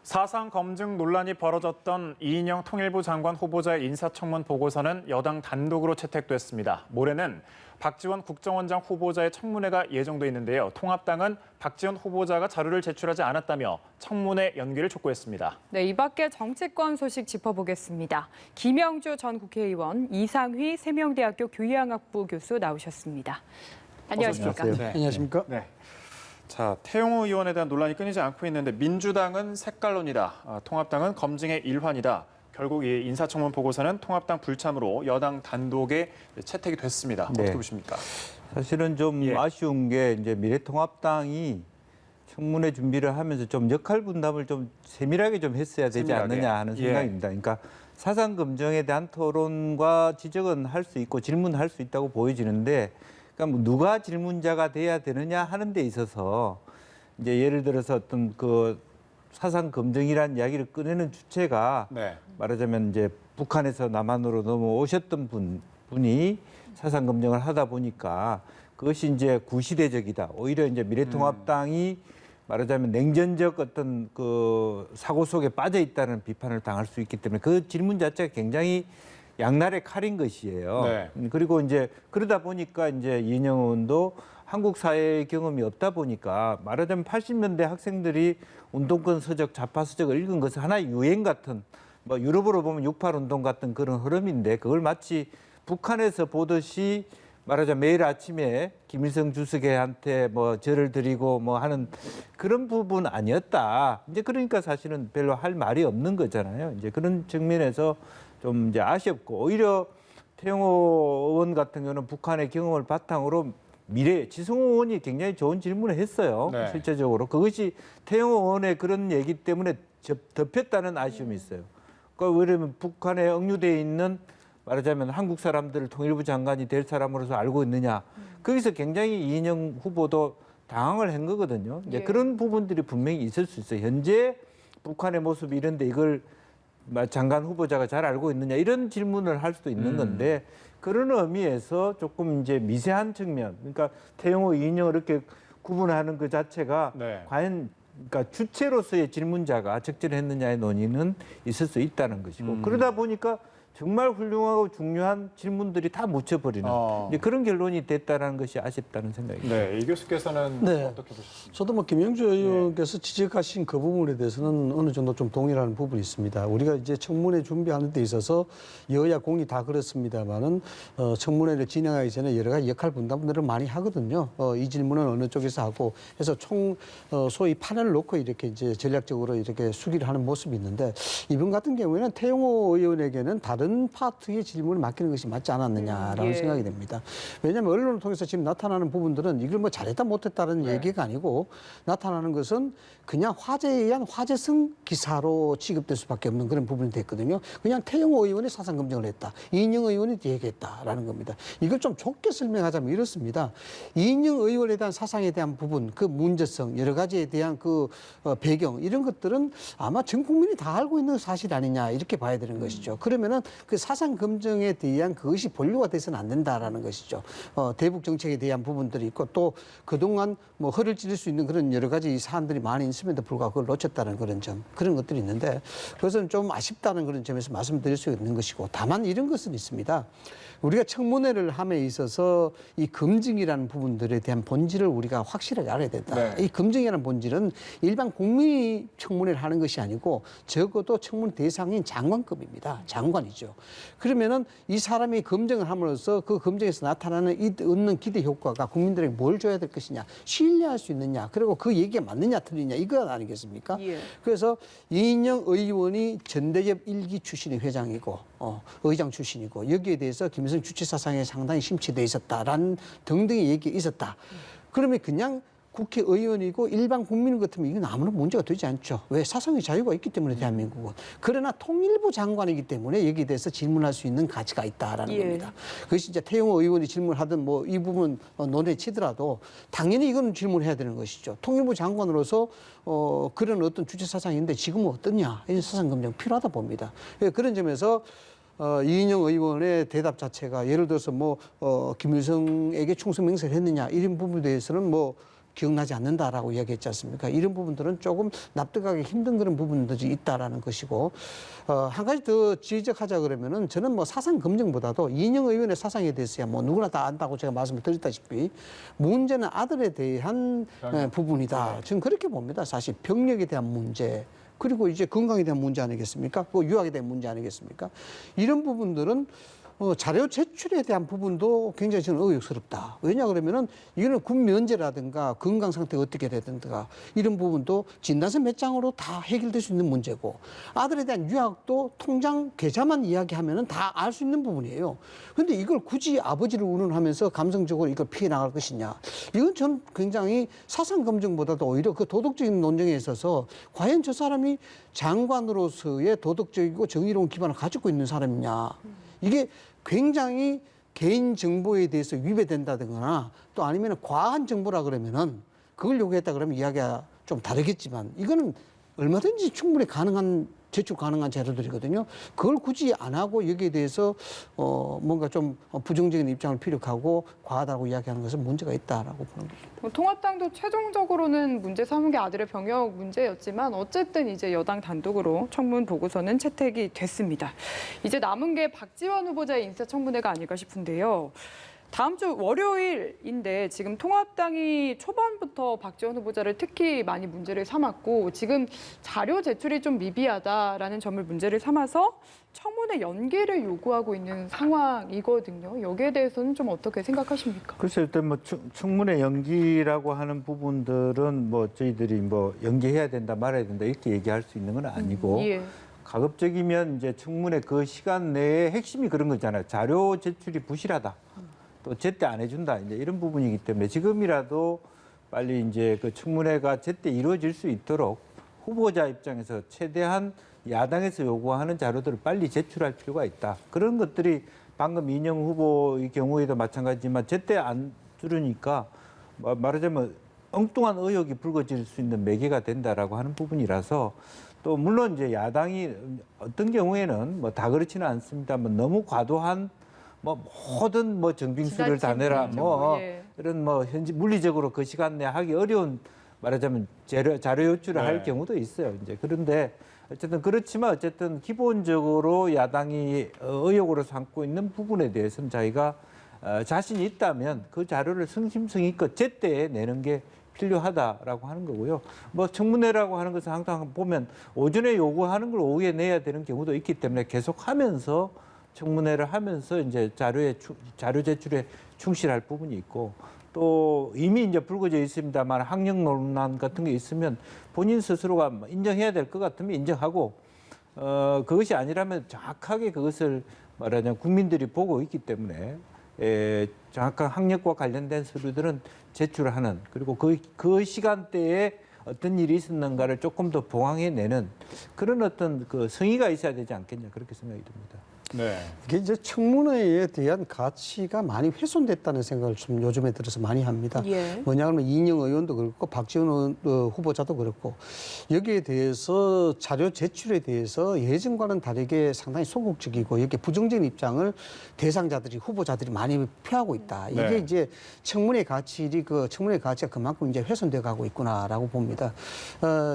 사상 검증 논란이 벌어졌던 이인영 통일부 장관 후보자의 인사청문 보고서는 여당 단독으로 채택됐습니다. 모레는 박지원 국정원장 후보자의 청문회가 예정돼 있는데요. 통합당은 박지원 후보자가 자료를 제출하지 않았다며 청문회 연기를 촉구했습니다. 네, 이 밖에 정치권 소식 짚어보겠습니다. 김영주 전 국회의원, 이상휘 세명대학교 교양학부 교수 나오셨습니다. 안녕하십니까? 네. 안녕하십니까? 네. 자, 태영호 의원에 대한 논란이 끊이지 않고 있는데 민주당은 색깔론이다, 통합당은 검증의 일환이다. 결국 이 인사청문 보고서는 통합당 불참으로 여당 단독에 채택이 됐습니다. 네. 어떻게 보십니까? 사실은 좀 아쉬운 게 이제 미래통합당이 청문회 준비를 하면서 좀 역할 분담을 좀 세밀하게 좀 했어야 되지 세밀하게. 않느냐 하는 생각입니다. 그러니까 사상 검증에 대한 토론과 지적은 할 수 있고 질문할 수 있다고 보여지는데, 그러니까 뭐 누가 질문자가 돼야 되느냐 하는 데 있어서 이제 예를 들어서 어떤 그 사상 검증이라는 이야기를 꺼내는 주체가 말하자면 이제 북한에서 남한으로 넘어오셨던 분이 사상 검증을 하다 보니까 그것이 이제 구시대적이다. 오히려 이제 미래통합당이 말하자면 냉전적 어떤 그 사고 속에 빠져 있다는 비판을 당할 수 있기 때문에 그 질문 자체가 굉장히 양날의 칼인 것이에요. 그리고 이제 그러다 보니까 이제 이인영 의원도 한국 사회의 경험이 없다 보니까 말하자면 80년대 학생들이 운동권 서적, 좌파 서적을 읽은 것은 하나의 유행 같은, 뭐 유럽으로 보면 68 운동 같은 그런 흐름인데, 그걸 마치 북한에서 보듯이 말하자면 매일 아침에 김일성 주석한테 뭐 절을 드리고 뭐 하는 그런 부분 아니었다. 이제 그러니까 사실은 별로 할 말이 없는 거잖아요. 이제 그런 측면에서 좀 이제 아쉽고, 오히려 태영호 의원 같은 경우는 북한의 경험을 바탕으로 미래 지성호 의원이 굉장히 좋은 질문을 했어요. 실제적으로 그것이 태영호 의원의 그런 얘기 때문에 덮였다는 아쉬움이 있어요. 그러니까 왜냐하면 북한에 억류돼 있는 말하자면 한국 사람들을 통일부 장관이 될 사람으로서 알고 있느냐. 거기서 굉장히 이인영 후보도 당황을 한 거거든요. 이제 그런 부분들이 분명히 있을 수 있어요. 현재 북한의 모습이 이런데 이걸 장관 후보자가 잘 알고 있느냐 이런 질문을 할 수도 있는 건데, 그런 의미에서 조금 이제 미세한 측면, 그러니까 태영호, 이인영을 이렇게 구분하는 그 자체가 과연 그러니까 주체로서의 질문자가 적절했느냐의 논의는 있을 수 있다는 것이고, 그러다 보니까 정말 훌륭하고 중요한 질문들이 다 묻혀버리는 이제 그런 결론이 됐다는 것이 아쉽다는 생각입니다. 네, 이 교수께서는 어떻게 보셨습니까? 저도 뭐 김영주 의원께서 지적하신 그 부분에 대해서는 어느 정도 좀 동일하는 부분이 있습니다. 우리가 이제 청문회 준비하는 데 있어서 여야 공이 다 그렇습니다만은 청문회를 진행하기 전에 여러 가지 역할 분담들을 많이 하거든요. 이 질문은 어느 쪽에서 하고 해서 소위 판을 놓고 이렇게 이제 전략적으로 이렇게 수기를 하는 모습이 있는데, 이번 같은 경우에는 태영호 의원에게는 다른 파트의 질문을 맡기는 것이 맞지 않았느냐라는 생각이 됩니다. 왜냐하면 언론을 통해서 지금 나타나는 부분들은 이걸 뭐 잘했다 못했다는 얘기가 아니고, 나타나는 것은 그냥 화제에 의한 화제성 기사로 취급될 수밖에 없는 그런 부분이 됐거든요. 그냥 태영호 의원이 사상 검증을 했다, 이인영 의원이 얘기했다라는 겁니다. 이걸 좀 좁게 설명하자면 이렇습니다. 이인영 의원에 대한 사상에 대한 부분, 그 문제성, 여러 가지에 대한 그 배경, 이런 것들은 아마 전 국민이 다 알고 있는 사실 아니냐 이렇게 봐야 되는 것이죠. 그러면은 그 사상 검증에 대한 그것이 본류가 돼서는 안 된다라는 것이죠. 대북 정책에 대한 부분들이 있고, 또 그동안 뭐 허를 찌를 수 있는 그런 여러 가지 사안들이 많이 있음에도 불구하고 그걸 놓쳤다는 그런 점, 그런 것들이 있는데, 그것은 좀 아쉽다는 그런 점에서 말씀드릴 수 있는 것이고, 다만 이런 것은 있습니다. 우리가 청문회를 함에 있어서 이 검증이라는 부분들에 대한 본질을 우리가 확실하게 알아야 된다. 이 검증이라는 본질은 일반 국민이 청문회를 하는 것이 아니고 적어도 청문 대상인 장관급입니다. 장관이죠. 그러면은 이 사람이 검증을 함으로써 그 검증에서 나타나는 이 얻는 기대 효과가 국민들에게 뭘 줘야 될 것이냐, 신뢰할 수 있느냐, 그리고 그 얘기가 맞느냐 틀리냐, 이거 아니겠습니까? 그래서 이인영 의원이 전대협 1기 출신의 회장이고 의장 출신이고, 여기에 대해서 김일성 주체 사상에 상당히 심취돼 있었다라는 등등의 얘기가 있었다. 그러면 그냥 국회의원이고 일반 국민 같으면 이건 아무런 문제가 되지 않죠. 왜? 사상의 자유가 있기 때문에 대한민국은. 그러나 통일부 장관이기 때문에 여기에 대해서 질문할 수 있는 가치가 있다라는 겁니다. 그것이 이제 태영호 의원이 질문하든 뭐 이 부분 논에 치더라도 당연히 이건 질문해야 되는 것이죠. 통일부 장관으로서 그런 어떤 주체 사상인데 지금은 어떠냐, 이런 사상 검증 필요하다 봅니다. 그런 점에서 이인영 의원의 대답 자체가 예를 들어서 뭐 김일성에게 충성 맹세를 했느냐 이런 부분에 대해서는 뭐 기억나지 않는다라고 이야기했지 않습니까? 이런 부분들은 조금 납득하기 힘든 그런 부분들이 있다라는 것이고, 한 가지 더 지적하자 그러면은 저는 뭐 사상 검증보다도 이인영 의원의 사상에 대해서야 뭐 누구나 다 안다고 제가 말씀을 드렸다시피 문제는 아들에 대한 부분이다. 저는 그렇게 봅니다. 사실 병력에 대한 문제. 그리고 이제 건강에 대한 문제 아니겠습니까? 그 유학에 대한 문제 아니겠습니까? 이런 부분들은 자료 제출에 대한 부분도 굉장히 저는 의혹스럽다. 왜냐 그러면은 이거는 군 면제라든가 건강 상태가 어떻게 되든가 이런 부분도 진단서 몇 장으로 다 해결될 수 있는 문제고 아들에 대한 유학도 통장 계좌만 이야기하면은 다 알 수 있는 부분이에요. 그런데 이걸 굳이 아버지를 운운하면서 감성적으로 이걸 피해 나갈 것이냐. 이건 전 굉장히 사상 검증보다도 오히려 그 도덕적인 논쟁에 있어서 과연 저 사람이 장관으로서의 도덕적이고 정의로운 기반을 가지고 있는 사람이냐. 이게 굉장히 개인 정보에 대해서 위배된다든가 또 아니면 과한 정보라 그러면은 그걸 요구했다 그러면 이야기가 좀 다르겠지만 이거는 얼마든지 충분히 가능한 제출 가능한 자료들이거든요. 그걸 굳이 안 하고 여기에 대해서 뭔가 좀 부정적인 입장을 피력하고 과하다고 이야기하는 것은 문제가 있다라고 보는 겁니다. 통합당도 최종적으로는 문제 삼은 게 아들의 병역 문제였지만 어쨌든 이제 여당 단독으로 청문 보고서는 채택이 됐습니다. 이제 남은 게 박지원 후보자의 인사청문회가 아닐까 싶은데요. 다음 주 월요일인데 지금 통합당이 초반부터 박지원 후보자를 특히 많이 문제를 삼았고 지금 자료 제출이 좀 미비하다라는 점을 문제를 삼아서 청문회 연기를 요구하고 있는 상황이거든요. 여기에 대해서는 좀 어떻게 생각하십니까? 글쎄 일단 뭐 청문회 연기라고 하는 부분들은 뭐 저희들이 뭐 연기해야 된다 말아야 된다 이렇게 얘기할 수 있는 건 아니고 예. 가급적이면 이제 청문회 그 시간 내에 핵심이 그런 거잖아요. 자료 제출이 부실하다. 또 제때 안 해준다. 이제 이런 부분이기 때문에 지금이라도 빨리 이제 그 청문회가 제때 이루어질 수 있도록 후보자 입장에서 최대한 야당에서 요구하는 자료들을 빨리 제출할 필요가 있다. 그런 것들이 방금 이인영 후보의 경우에도 마찬가지지만 제때 안 들으니까 말하자면 엉뚱한 의혹이 불거질 수 있는 매개가 된다라고 하는 부분이라서 또 물론 이제 야당이 어떤 경우에는 뭐 다 그렇지는 않습니다만 너무 과도한 뭐 모든 뭐 정빙수를 다 내라 뭐 이런 뭐 현지 물리적으로 그 시간 내에 하기 어려운 말하자면 자료 요출을 할 경우도 있어요. 이제 그런데 어쨌든 그렇지만 어쨌든 기본적으로 야당이 의혹으로 삼고 있는 부분에 대해서는 자기가 자신이 있다면 그 자료를 성심성의껏 제때에 내는 게 필요하다라고 하는 거고요. 뭐 청문회라고 하는 것은 항상 보면 오전에 요구하는 걸 오후에 내야 되는 경우도 있기 때문에 계속하면서 청문회를 하면서 이제 자료 제출에 충실할 부분이 있고 또 이미 이제 불거져 있습니다만 학력 논란 같은 게 있으면 본인 스스로가 인정해야 될 것 같으면 인정하고 그것이 아니라면 정확하게 그것을 말하자면 국민들이 보고 있기 때문에 정확한 학력과 관련된 서류들은 제출하는 그리고 그 시간대에 어떤 일이 있었는가를 조금 더 보강해내는 그런 어떤 그 성의가 있어야 되지 않겠냐 그렇게 생각이 듭니다. 네. 이게 이제 청문회에 대한 가치가 많이 훼손됐다는 생각을 좀 요즘에 들어서 많이 합니다. 예. 뭐냐 하면 이인영 의원도 그렇고 박지원 후보자도 그렇고 여기에 대해서 자료 제출에 대해서 예전과는 다르게 상당히 소극적이고 이렇게 부정적인 입장을 대상자들이 후보자들이 많이 표하고 있다. 이게 네. 이제 청문회 가치가 그만큼 이제 훼손돼 가고 있구나라고 봅니다.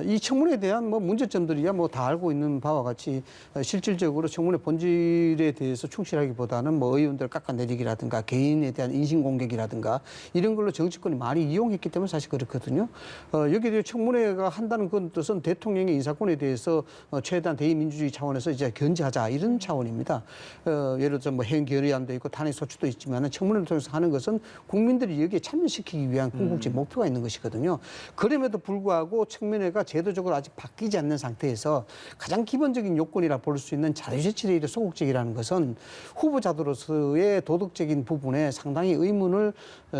이 청문회에 대한 뭐 문제점들이야 뭐 다 알고 있는 바와 같이 실질적으로 청문회 본질에 대해서 충실하기보다는 뭐 의원들 깎아내리기라든가 개인에 대한 인신공격이라든가 이런 걸로 정치권이 많이 이용했기 때문에 사실 그렇거든요. 여기에 대해 청문회가 한다는 건 뜻은 대통령의 인사권에 대해서 최대한 대의민주주의 차원에서 이제 견제하자 이런 차원입니다. 예를 들어서 뭐 해임 결의안도 있고 탄핵 소추도 있지만 청문회를 통해서 하는 것은 국민들이 여기에 참여시키기 위한 궁극적 목표가 있는 것이거든요. 그럼에도 불구하고 청문회가 제도적으로 아직 바뀌지 않는 상태에서 가장 기본적인 요건이라 볼 수 있는 자료 제출에 소극적이라는 것은 후보자들로서의 도덕적인 부분에 상당히 의문을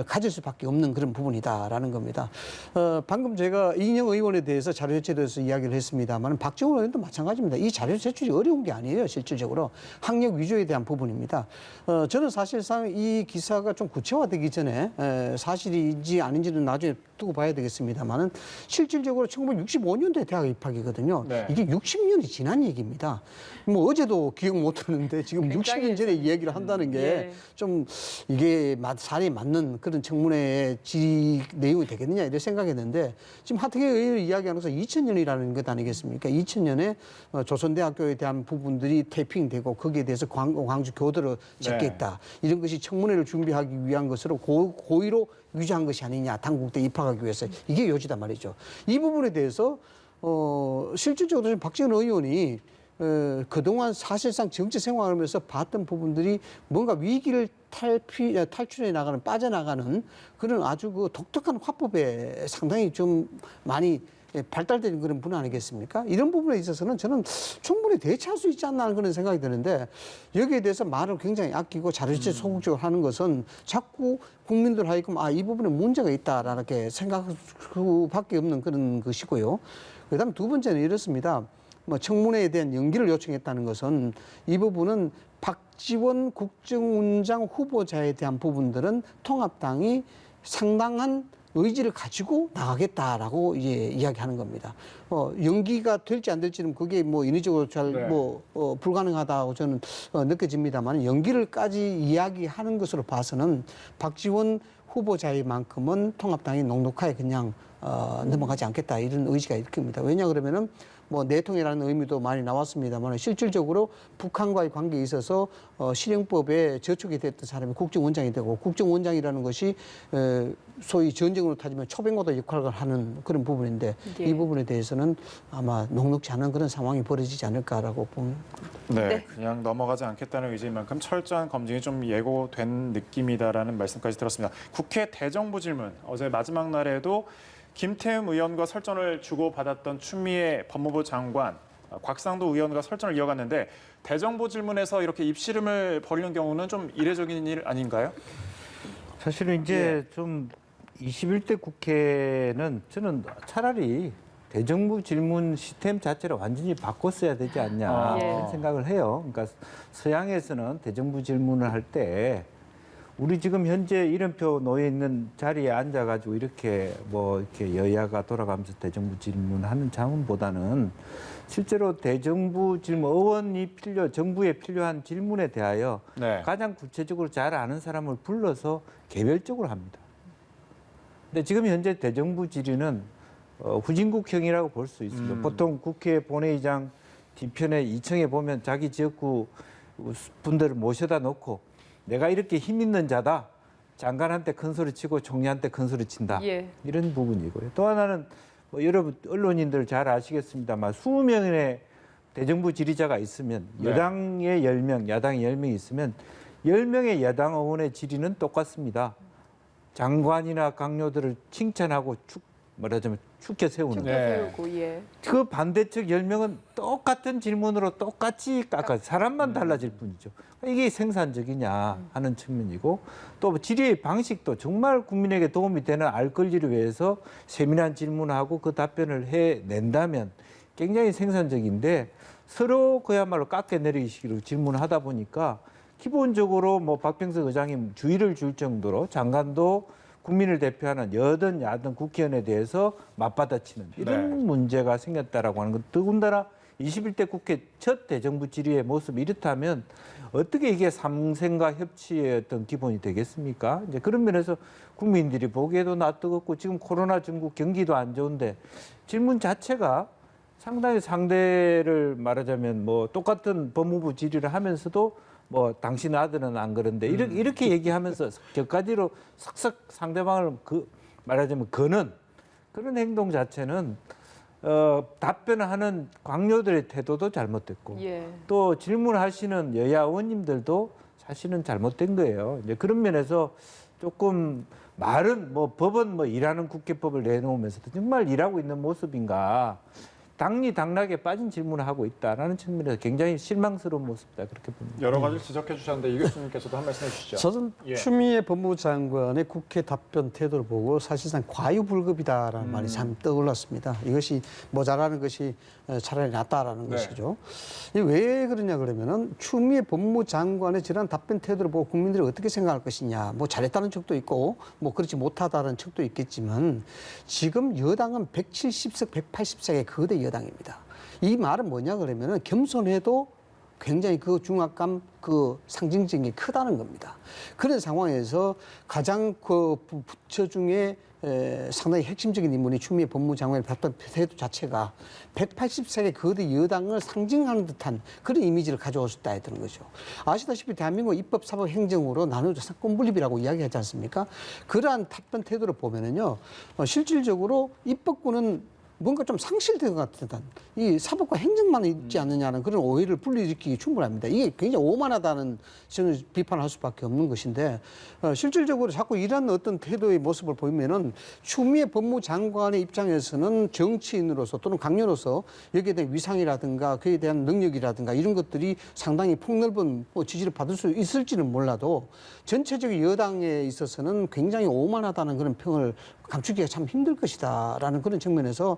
가질 수밖에 없는 그런 부분이다라는 겁니다. 방금 제가 이인영 의원에 대해서 자료 제출에 대해서 이야기를 했습니다만 박지원 의원도 마찬가지입니다. 이 자료 제출이 어려운 게 아니에요. 실질적으로 학력 위조에 대한 부분입니다. 저는 사실상 이 기사가 좀 구체화되기 전에 사실인지 아닌지는 나중에 두고 봐야 되겠습니다만은 실질적으로 1965년도에 대학 입학이거든요. 네. 이게 60년이 지난 얘기입니다. 뭐 어제도 기억 못하는 됐는데 지금 굉장히 60년 전에 이 얘기를 한다는 게 예. 좀 이게 사례에 맞는 그런 청문회의 질 내용이 되겠느냐 이런 생각했는데 지금 하태경 의원이 이야기하면서 2000년이라는 것 아니겠습니까? 2000년에 조선대학교에 대한 부분들이 태핑되고 거기에 대해서 광주 교도로 적겠다. 이런 것이 청문회를 준비하기 위한 것으로 고의로 위조한 것이 아니냐. 당국대 입학하기 위해서. 이게 요지다 말이죠. 이 부분에 대해서 실질적으로 박지원 의원이 그동안 사실상 정치 생활하면서 봤던 부분들이 뭔가 위기를 탈출해 나가는, 빠져나가는 그런 아주 그 독특한 화법에 상당히 좀 많이 발달된 그런 분 아니겠습니까? 이런 부분에 있어서는 저는 충분히 대처할 수 있지 않나 하는 그런 생각이 드는데 여기에 대해서 말을 굉장히 아끼고 자르지 소극적으로 하는 것은 자꾸 국민들 하여금 이 부분에 문제가 있다라는 게 생각할 수밖에 없는 그런 것이고요. 그다음 두 번째는 이렇습니다. 청문회에 대한 연기를 요청했다는 것은 이 부분은 박지원 국정원장 후보자에 대한 부분들은 통합당이 상당한 의지를 가지고 나가겠다라고 이제 이야기하는 겁니다. 연기가 될지 안 될지는 그게 인위적으로 잘 불가능하다고 저는 느껴집니다만 연기를까지 이야기하는 것으로 봐서는 박지원 후보자의 만큼은 통합당이 녹록하게 그냥 넘어가지 않겠다 이런 의지가 있을 겁니다. 왜냐 그러면은 내통이라는 의미도 많이 나왔습니다만 실질적으로 북한과의 관계에 있어서 실행법에 저촉이 됐던 사람이 국정원장이 되고 국정원장이라는 것이 소위 전쟁으로 따지면 초빙고도 역할을 하는 그런 부분인데 예. 이 부분에 대해서는 아마 녹록지 않은 그런 상황이 벌어지지 않을까라고 봅니다. 네, 그냥 넘어가지 않겠다는 의지인 만큼 철저한 검증이 좀 예고된 느낌이다라는 말씀까지 들었습니다. 국회 대정부 질문 어제 마지막 날에도 김태흠 의원과 설전을 주고받았던 추미애 법무부 장관, 곽상도 의원과 설전을 이어갔는데 대정부 질문에서 이렇게 입씨름을 벌이는 경우는 좀 이례적인 일 아닌가요? 사실은 이제 좀 21대 국회는 저는 차라리 대정부 질문 시스템 자체를 완전히 바꿨어야 되지 않냐 이런 생각을 해요. 그러니까 서양에서는 대정부 질문을 할 때 우리 지금 현재 이름표 놓여 있는 자리에 앉아가지고 이렇게 이렇게 여야가 돌아가면서 대정부 질문하는 장면보다는 실제로 대정부 질문 의원이 정부에 필요한 질문에 대하여 가장 구체적으로 잘 아는 사람을 불러서 개별적으로 합니다. 근데 지금 현재 대정부 질의는 후진국형이라고 볼 수 있습니다. 보통 국회 본회의장 뒤편에 2층에 보면 자기 지역구 분들을 모셔다 놓고 내가 이렇게 힘 있는 자다. 장관한테 큰 소리 치고 총리한테 큰 소리 친다. 이런 부분이고요. 또 하나는 여러분 언론인들 잘 아시겠습니다만 20명의 대정부 질의자가 있으면 여당에 10명, 야당에 10명이 있으면 10명의 야당 의원의 질의는 똑같습니다. 장관이나 강요들을 칭찬하고 말하자면 축켜 세우는 그 반대측 10명은 똑같은 질문으로 똑같이 사람만 달라질 뿐이죠. 이게 생산적이냐 하는 측면이고 또 질의의 방식도 정말 국민에게 도움이 되는 알 권리를 위해서 세밀한 질문하고 그 답변을 해낸다면 굉장히 생산적인데 서로 그야말로 깎아내리기식으로 질문을 하다 보니까 기본적으로 박병석 의장이 주의를 줄 정도로 장관도 국민을 대표하는 여든 야든 국회의원에 대해서 맞받아치는 이런 문제가 생겼다라고 하는 것. 더군다나 21대 국회 첫 대정부 질의의 모습이 이렇다면 어떻게 이게 상생과 협치의 어떤 기본이 되겠습니까? 이제 그런 면에서 국민들이 보기에도 낯뜨겁고 지금 코로나 전국 경기도 안 좋은데 질문 자체가 상당히 상대를 말하자면 똑같은 법무부 질의를 하면서도 당신 아들은 안 그런데 이렇게 얘기하면서 격가지로 싹싹 상대방을 말하자면 거는 그런 행동 자체는 답변을 하는 광료들의 태도도 잘못됐고 또 질문하시는 여야 의원님들도 사실은 잘못된 거예요. 이제 그런 면에서 조금 말은 법은 일하는 국회법을 내놓으면서도 정말 일하고 있는 모습인가. 당락에 빠진 질문을 하고 있다라는 측면에서 굉장히 실망스러운 모습이다 그렇게 봅니다. 여러 가지를 지적해 주셨는데 이 교수님께서도 한 말씀 해주시죠. 저는 추미애 법무부 장관의 국회 답변 태도를 보고 사실상 과유불급이다라는 말이 참 떠올랐습니다. 이것이 모자라는 것이 차라리 낫다라는 것이죠. 왜 그러냐 그러면은 추미애 법무부 장관의 저런 답변 태도를 보고 국민들이 어떻게 생각할 것이냐. 잘했다는 척도 있고 그렇지 못하다는 척도 있겠지만 지금 여당은 170석, 180석의 거대 여당입니다. 이 말은 뭐냐 그러면은 겸손해도 굉장히 그 중압감, 그 상징적인 게 크다는 겁니다. 그런 상황에서 가장 그 부처 중에 상당히 핵심적인 인물이 추미애 법무장관의 발표 태도 자체가 180세의 거대 여당을 상징하는 듯한 그런 이미지를 가져왔다 했던 거죠. 아시다시피 대한민국 입법, 사법, 행정으로 나누어져 사건 분립이라고 이야기하지 않습니까? 그러한 답변 태도를 보면은요, 실질적으로 입법권은 뭔가 좀 상실된 것 같은 이 사법과 행정만 있지 않느냐는 그런 오해를 불러일으키기 충분합니다. 이게 굉장히 오만하다는 저는 비판할 수밖에 없는 것인데 실질적으로 자꾸 이런 어떤 태도의 모습을 보이면은 추미애 법무장관의 입장에서는 정치인으로서 또는 강요로서 여기에 대한 위상이라든가 그에 대한 능력이라든가 이런 것들이 상당히 폭넓은 지지를 받을 수 있을지는 몰라도 전체적인 여당에 있어서는 굉장히 오만하다는 그런 평을 감추기가 참 힘들 것이다라는 그런 측면에서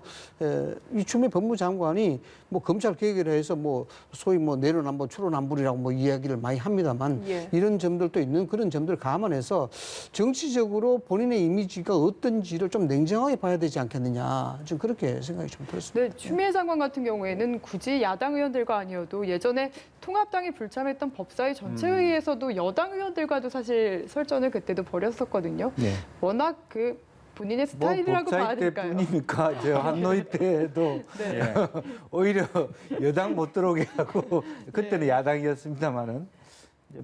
이 추미애 법무장관이 뭐 검찰 개혁을 해서 뭐 소위 뭐 내로남불 추로남불이라고 뭐 이야기를 많이 합니다만 예. 이런 점들도 있는 그런 점들을 감안해서 정치적으로 본인의 이미지가 어떤지를 좀 냉정하게 봐야 되지 않겠느냐 좀 그렇게 생각이 좀 들었습니다. 네, 추미애 장관 같은 경우에는 굳이 야당 의원들과 아니어도 예전에 통합당이 불참했던 법사위 전체회의에서도 여당 의원들과도 사실 설전을 그때도 벌였었거든요. 네. 워낙 그 본인의 스타일이라고 봐야 법사위 될까요? 때뿐이니까 저 한노이 때도 네. 오히려 여당 못 들어오게 하고 그때는 야당이었습니다만은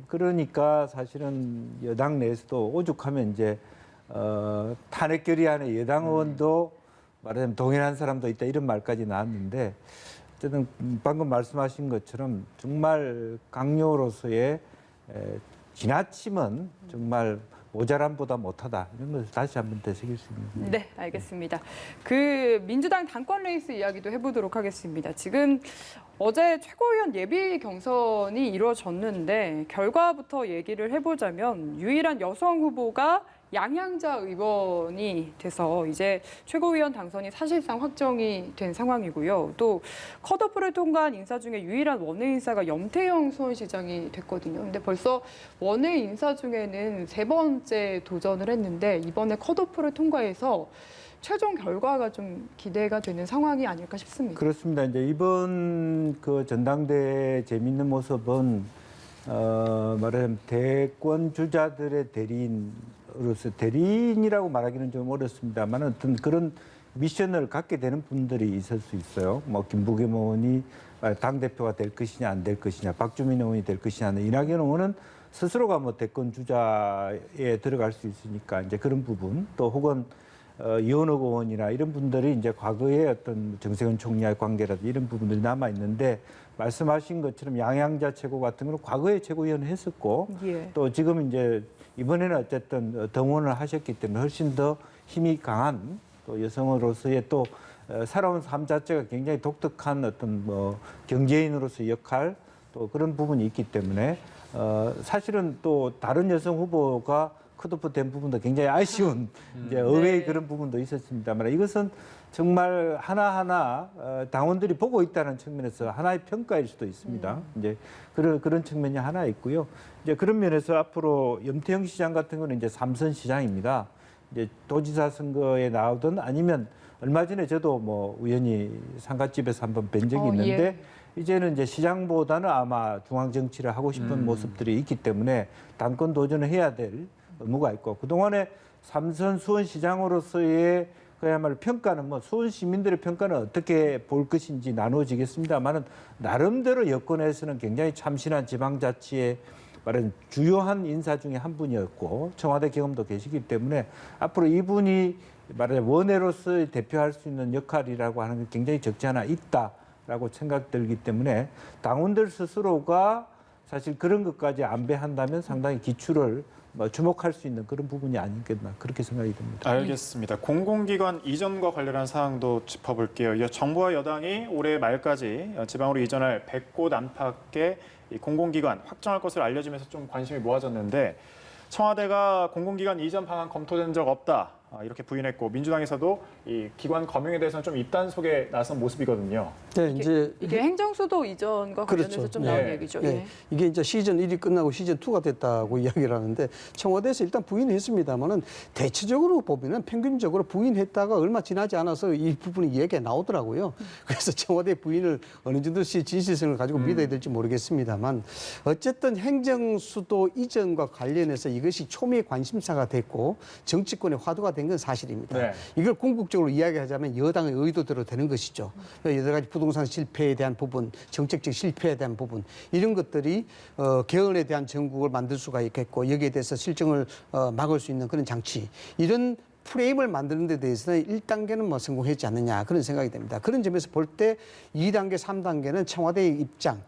그러니까 사실은 여당 내에서도 오죽하면 이제 탄핵 결의안에 여당 의원도 말하자면 동의한 사람도 있다 이런 말까지 나왔는데 어쨌든 방금 말씀하신 것처럼 정말 강요로서의 지나침은 정말 모자람보다 못하다 이런 것을 다시 한번 되새길 수 있는. 네, 알겠습니다. 그 민주당 당권 레이스 이야기도 해보도록 하겠습니다. 지금 어제 최고위원 예비 경선이 이루어졌는데 결과부터 얘기를 해보자면 유일한 여성 후보가 양향자 의원이 돼서 이제 최고위원 당선이 사실상 확정이 된 상황이고요. 또 컷오프를 통과한 인사 중에 유일한 원외 인사가 염태영 수원시장이 됐거든요. 근데 벌써 원외 인사 중에는 3번째 도전을 했는데 이번에 컷오프를 통과해서 최종 결과가 좀 기대가 되는 상황이 아닐까 싶습니다. 그렇습니다. 이제 이번 그 전당대 재미있는 모습은 말하자면 대권 주자들의 대리인으로서 대리인이라고 말하기는 좀 어렵습니다만 어떤 그런 미션을 갖게 되는 분들이 있을 수 있어요. 뭐 김부겸 의원이 당 대표가 될 것이냐 안 될 것이냐, 박주민 의원이 될 것이냐, 이낙연 의원은 스스로가 뭐 대권 주자에 들어갈 수 있으니까 이제 그런 부분 또 혹은 이원욱 의원이나 이런 분들이 이제 과거의 어떤 정세균 총리와의 관계라든지 이런 부분들이 남아 있는데 말씀하신 것처럼 양양자 최고 같은 경우는 과거에 최고위원을 했었고 예. 또 지금 이제 이번에는 어쨌든 등원을 하셨기 때문에 훨씬 더 힘이 강한 또 여성으로서의 또 살아온 삶 자체가 굉장히 독특한 어떤 뭐 경제인으로서의 역할 또 그런 부분이 있기 때문에 사실은 또 다른 여성 후보가 컷오프 된 부분도 굉장히 아쉬운 이제 의외의 그런 부분도 있었습니다만 이것은 정말 하나하나 당원들이 보고 있다는 측면에서 하나의 평가일 수도 있습니다. 이제 그런 측면이 하나 있고요. 이제 그런 면에서 앞으로 염태영 시장 같은 경우는 이제 3선 시장입니다. 이제 도지사 선거에 나오든 아니면 얼마 전에 저도 뭐 우연히 상갓집에서 한번 뵌 적이 있는데 예. 이제는 이제 시장보다는 아마 중앙 정치를 하고 싶은 모습들이 있기 때문에 당권 도전을 해야 될 의무가 있고 그동안에 삼선 수원시장으로서의 그야말로 평가는 뭐 수원 시민들의 평가는 어떻게 볼 것인지 나누어지겠습니다만은 나름대로 여권에서는 굉장히 참신한 지방자치의 말하자면 주요한 인사 중에 한 분이었고 청와대 경험도 계시기 때문에 앞으로 이분이 말하자면 원외로서 대표할 수 있는 역할이라고 하는 게 굉장히 적지 않아 있다라고 생각들기 때문에 당원들 스스로가 사실 그런 것까지 안배한다면 상당히 기출을 주목할 수 있는 그런 부분이 아니겠나 그렇게 생각이 듭니다. 알겠습니다. 공공기관 이전과 관련한 사항도 짚어볼게요. 정부와 여당이 올해 말까지 지방으로 이전할 100곳 안팎의 이 공공기관 확정할 것을 알려지면서 좀 관심이 모아졌는데 청와대가 공공기관 이전 방안 검토된 적 없다. 이렇게 부인했고 민주당에서도 이 기관 검증에 대해서는 좀 입단속에 나선 모습이거든요. 네, 이제 이게 행정수도 이전과 관련해서 그렇죠. 좀 나온 네. 얘기죠. 네, 예. 이게 이제 시즌 1이 끝나고 시즌 2가 됐다고 이야기를 하는데 청와대에서 일단 부인했습니다만은 대체적으로 보면은 평균적으로 부인했다가 얼마 지나지 않아서 이 부분이 이야기가 나오더라고요. 그래서 청와대 부인을 어느 정도씩 진실성을 가지고 믿어야 될지 모르겠습니다만 어쨌든 행정수도 이전과 관련해서 이것이 초미의 관심사가 됐고 정치권의 화두가 된 건 사실입니다. 네. 이걸 궁극적으로 이야기하자면 여당의 의도대로 되는 것이죠. 여러 가지 부동산 실패에 대한 부분, 정책적 실패에 대한 부분 이런 것들이 개헌에 대한 전국을 만들 수가 있겠고 여기에 대해서 실정을 막을 수 있는 그런 장치 이런 프레임을 만드는 데 대해서는 1단계는 뭐 성공했지 않느냐 그런 생각이 됩니다. 그런 점에서 볼 때 2단계, 3단계는 청와대의 입장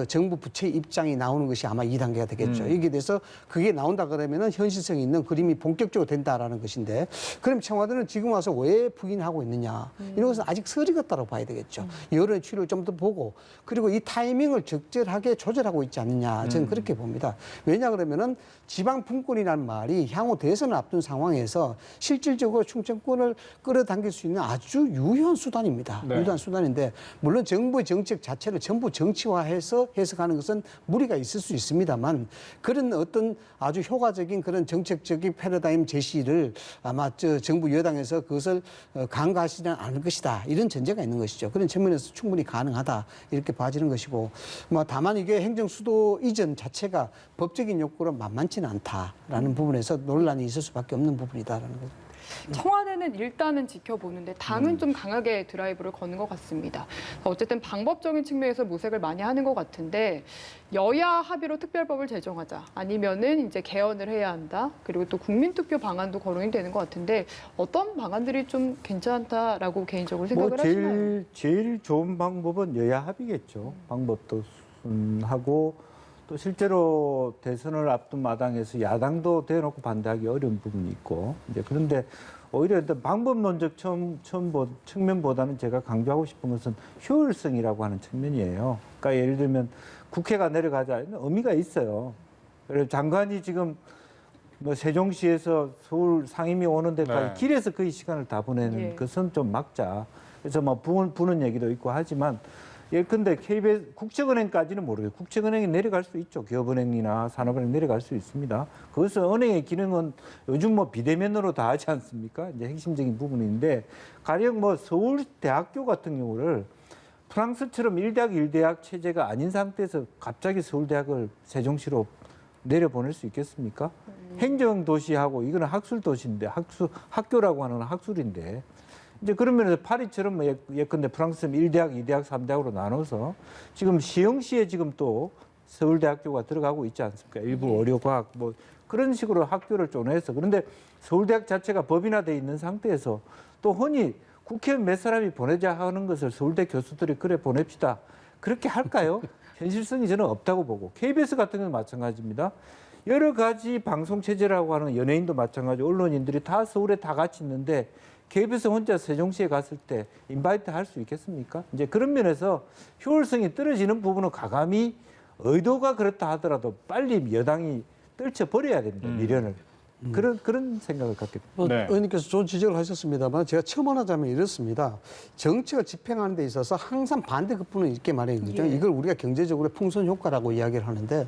정부 부처의 입장이 나오는 것이 아마 2단계가 되겠죠. 여기에 대해서 그게 나온다 그러면은 현실성이 있는 그림이 본격적으로 된다라는 것인데 그럼 청와대는 지금 와서 왜 부인하고 있느냐 이런 것은 아직 서리 같다고 봐야 되겠죠. 여론의 추이를 좀 더 보고 그리고 이 타이밍을 적절하게 조절하고 있지 않느냐 저는 그렇게 봅니다. 왜냐 그러면은 지방 분권이라는 말이 향후 대선을 앞둔 상황에서 실질적으로 충청권을 끌어당길 수 있는 아주 유효한 수단입니다. 네. 유효한 수단인데 물론 정부의 정책 자체를 전부 정치화해서 해석하는 것은 무리가 있을 수 있습니다만 그런 어떤 아주 효과적인 그런 정책적인 패러다임 제시를 아마 정부 여당에서 그것을 간과하시지 않을 것이다. 이런 전제가 있는 것이죠. 그런 측면에서 충분히 가능하다. 이렇게 봐지는 것이고 뭐 다만 이게 행정수도 이전 자체가 법적인 욕구로 만만치는 않다라는 부분에서 논란이 있을 수밖에 없는 부분이다라는 거죠. 청와대는 일단은 지켜보는데 당은 좀 강하게 드라이브를 거는 것 같습니다. 어쨌든 방법적인 측면에서 모색을 많이 하는 것 같은데 여야 합의로 특별법을 제정하자 아니면은 이제 개헌을 해야 한다. 그리고 또 국민투표 방안도 거론이 되는 것 같은데 어떤 방안들이 좀 괜찮다라고 개인적으로 생각을 하시나요? 제일 좋은 방법은 여야 합의겠죠. 방법도 순하고 또 실제로 대선을 앞둔 마당에서 야당도 대놓고 반대하기 어려운 부분이 있고 이제 그런데 오히려 방법론적 측면보다는 제가 강조하고 싶은 것은 효율성이라고 하는 측면이에요. 그러니까 예를 들면 국회가 내려가자 의미가 있어요. 그래서 장관이 지금 뭐 세종시에서 서울 상임위 오는 데까지 네. 길에서 거의 시간을 다 보내는 예. 것은 좀 막자. 그래서 뭐 부는 얘기도 있고 하지만 예컨대 KBS 국책은행까지는 모르겠어요. 국책은행이 내려갈 수 있죠. 기업은행이나 산업은행 내려갈 수 있습니다. 그것은 은행의 기능은 요즘 뭐 비대면으로 다 하지 않습니까? 이제 핵심적인 부분인데 가령 뭐 서울대학교 같은 경우를 프랑스처럼 1대학 1대학 체제가 아닌 상태에서 갑자기 서울대학을 세종시로 내려보낼 수 있겠습니까? 행정도시하고 이거는 학술도시인데 학교라고 하는 학술인데 이제 그런 면에서 파리처럼 예컨대 프랑스처럼 1대학, 2대학, 3대학으로 나눠서 지금 시흥시에 지금 또 서울대학교가 들어가고 있지 않습니까? 일부 의료과학 뭐 그런 식으로 학교를 쪼개서 그런데 서울대학 자체가 법인화돼 있는 상태에서 또 흔히 국회의원 몇 사람이 보내자 하는 것을 서울대 교수들이 그래 보냅시다. 그렇게 할까요? 현실성이 저는 없다고 보고 KBS 같은 경우는 마찬가지입니다. 여러 가지 방송 체제라고 하는 연예인도 마찬가지, 언론인들이 다 서울에 다 같이 있는데 KBS 혼자 세종시에 갔을 때 인바이트 할 수 있겠습니까? 이제 그런 면에서 효율성이 떨어지는 부분은 가감히 의도가 그렇다 하더라도 빨리 여당이 떨쳐버려야 됩니다. 미련을. 그런 생각을 갖게 됩니다. 네. 의원님께서 좋은 지적을 하셨습니다만 제가 첨언하자면 이렇습니다. 정책을 집행하는 데 있어서 항상 반대 급부는 있게 마련이거든요. 예. 이걸 우리가 경제적으로 풍선 효과라고 이야기를 하는데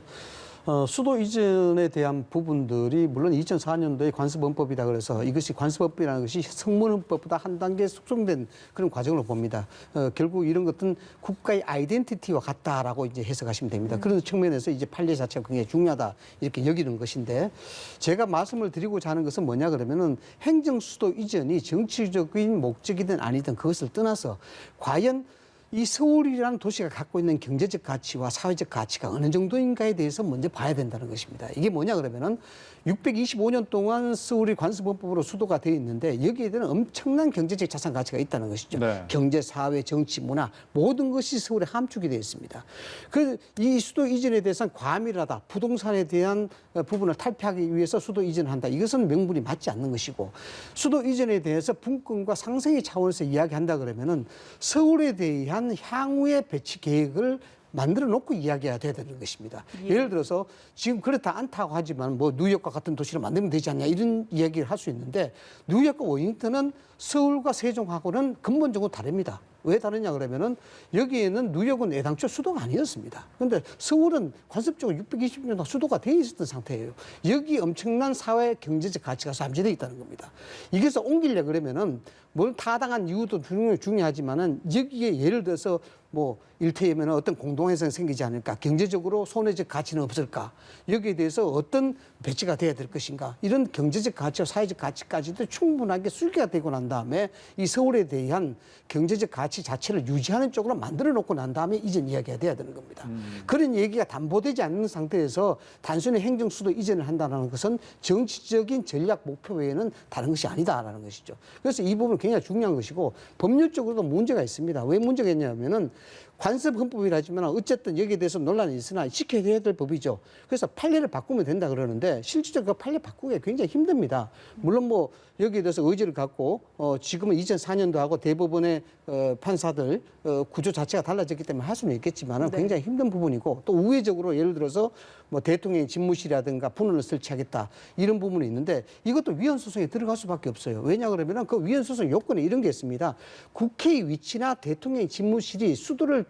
수도 이전에 대한 부분들이 물론 2004년도에 관습헌법이다 그래서 이것이 관습헌법이라는 것이 성문헌법보다 한 단계 숙성된 그런 과정으로 봅니다. 결국 이런 것은 국가의 아이덴티티와 같다라고 이제 해석하시면 됩니다. 그런 측면에서 이제 판례 자체가 굉장히 중요하다 이렇게 여기는 것인데 제가 말씀을 드리고자 하는 것은 뭐냐 그러면은 행정수도 이전이 정치적인 목적이든 아니든 그것을 떠나서 과연 이 서울이라는 도시가 갖고 있는 경제적 가치와 사회적 가치가 어느 정도인가에 대해서 먼저 봐야 된다는 것입니다. 이게 뭐냐 그러면은 625년 동안 서울이 관습헌법으로 수도가 되어 있는데 여기에 대한 엄청난 경제적 자산 가치가 있다는 것이죠. 네. 경제, 사회, 정치, 문화 모든 것이 서울에 함축이 되어 있습니다. 그 이 수도 이전에 대해서는 과밀하다. 부동산에 대한 부분을 탈피하기 위해서 수도 이전을 한다. 이것은 명분이 맞지 않는 것이고 수도 이전에 대해서 분권과 상생의 차원에서 이야기한다 그러면은 서울에 대한 향후의 배치 계획을 만들어 놓고 이야기해야 되는 것입니다. 예를 들어서 지금 그렇다 않다고 하지만 뭐 뉴욕과 같은 도시를 만들면 되지 않냐 이런 이야기를 할 수 있는데 뉴욕과 워싱턴은 서울과 세종하고는 근본적으로 다릅니다. 왜 다르냐 그러면은 여기에는 뉴욕은 애당초 수도가 아니었습니다. 그런데 서울은 관습적으로 620년 동안 수도가 돼 있었던 상태예요. 여기 엄청난 사회 경제적 가치가 잠재되어 있다는 겁니다. 이게서 옮기려 그러면은 뭘 타당한 이유도 중요하지만은 여기에 예를 들어서 뭐 일테이면 어떤 공동회사가 생기지 않을까, 경제적으로 손해적 가치는 없을까, 여기에 대해서 어떤 배치가 돼야 될 것인가, 이런 경제적 가치와 사회적 가치까지도 충분하게 설계가 되고 난 다음에 이 서울에 대한 경제적 가치 자체를 유지하는 쪽으로 만들어 놓고 난 다음에 이전 이야기가 돼야 되는 겁니다. 그런 얘기가 담보되지 않는 상태에서 단순히 행정수도 이전을 한다는 것은 정치적인 전략 목표 외에는 다른 것이 아니다라는 것이죠. 그래서 이 부분은 굉장히 중요한 것이고 법률적으로도 문제가 있습니다. 왜 문제가 있냐면은 관습헌법이라지만 어쨌든 여기에 대해서 논란이 있으나 지켜야 될 법이죠. 그래서 판례를 바꾸면 된다 그러는데 실질적으로 그 판례 바꾸기가 굉장히 힘듭니다. 물론 뭐 여기에 대해서 의지를 갖고 지금은 2004년도하고 대법원의 판사들 구조 자체가 달라졌기 때문에 할 수는 있겠지만 굉장히 힘든 부분이고 또 우회적으로 예를 들어서 뭐 대통령의 집무실이라든가 분원을 설치하겠다 이런 부분이 있는데 이것도 위헌 소송에 들어갈 수밖에 없어요. 왜냐 그러면은 그 위헌 소송 요건에 이런 게 있습니다. 국회의 위치나 대통령의 집무실이 수도를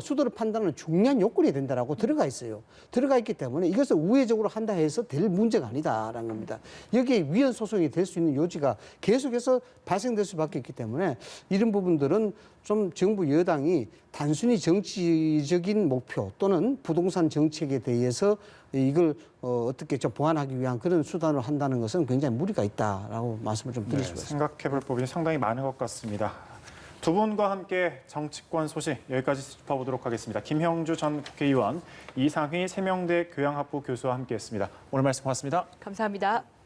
수도를 판단하는 중요한 요건이 된다라고 들어가 있어요. 들어가 있기 때문에 이것을 우회적으로 한다 해서 될 문제가 아니다라는 겁니다. 여기에 위헌 소송이 될 수 있는 요지가 계속해서 발생될 수밖에 없기 때문에 이런 부분들은 좀 정부 여당이 단순히 정치적인 목표 또는 부동산 정책에 대해서 이걸 어떻게 좀 보완하기 위한 그런 수단을 한다는 것은 굉장히 무리가 있다라고 말씀을 좀 드릴 수가 있습니다. 생각해볼 부분이 상당히 많은 것 같습니다. 두 분과 함께 정치권 소식 여기까지 짚어보도록 하겠습니다. 김형주 전 국회의원, 이상희 세명대 교양학부 교수와 함께했습니다. 오늘 말씀 고맙습니다. 감사합니다.